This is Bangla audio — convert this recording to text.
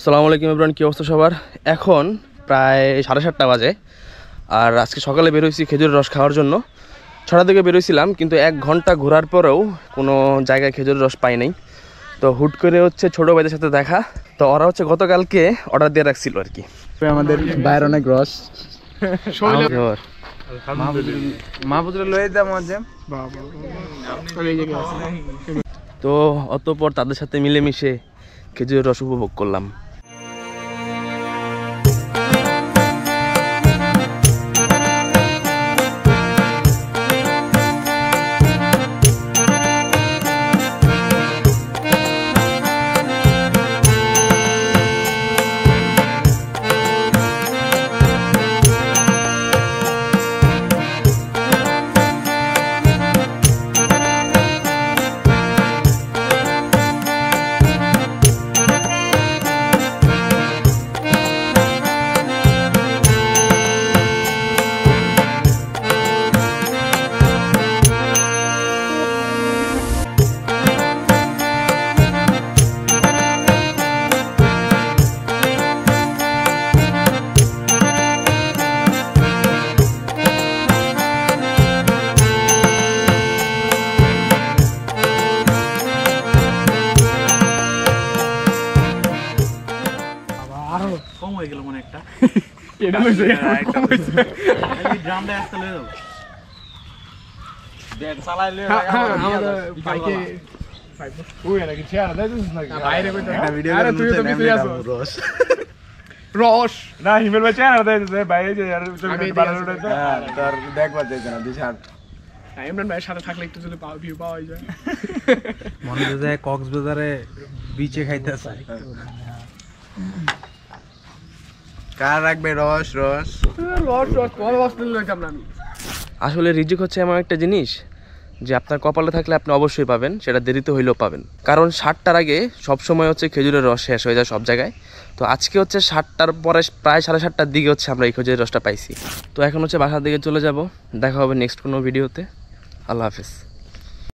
আসসালামু আলাইকুম এভরিওয়ান, কি অবস্থা সবার? এখন প্রায় 7:30 বাজে। আর আজকে সকালে বেরোইছি খেজুরের রস খাওয়ার জন্য। 6টার দিকে বেরোইছিলাম, কিন্তু 1 ঘন্টা ঘোরার পরেও কোনো জায়গায় খেজুরের রস পাই নাই। তো হুট করে ছোটো ভাইদের সাথে দেখা, তো ওরা গতকালকে অর্ডার দিয়ে রাখছিল আর কি। আমাদের বাইরে অনেক রস তো অতঃপর তাদের সাথে মিলেমিশে খেজুরের রস উপভোগ করলাম। কম হয়ে গেল মনে একটা এটা হইছে একটা হইছে এই ড্রামটা আসতে লয়ে দাও ব্যাগ চালাইলে আমাদের বাইকে ওই না কি চেয়ার দাইছিস না বাইরে কইতে একটা ভিডিও আরে তুই তো পিছে আছো রস না হিমেল ভাই চেয়ার দাইছিস বাইরে যে আর বাড়ার উঠাইতো তার দেখবা যাইছ না দিশার ইমরান ভাইয়ের সাথে থাকলে একটু যদি ভিউ পাওয়া যায় মনে হয় কক্সবাজারে বিচে খাইতেছে। কার রাখবে রস রস রস রস কোন হস্টেল লইতাম না আমি। আসলে রিজিক হচ্ছে এমন একটা জিনিস যে আপনার কপালে থাকলে আপনি অবশ্যই পাবেন, সেটা দেরিতে হইলেও পাবেন। কারণ 7টার আগে সবসময় খেজুরের রস শেষ হয়ে যায় সব জায়গায়। তো আজকে 7টার পরে প্রায় 7:30টার দিকে আমরা এই খেজুরের রসটা পাইছি। তো এখন বাসার দিকে চলে যাব। দেখা হবে নেক্সট কোনো ভিডিওতে। আল্লাহ হাফেজ।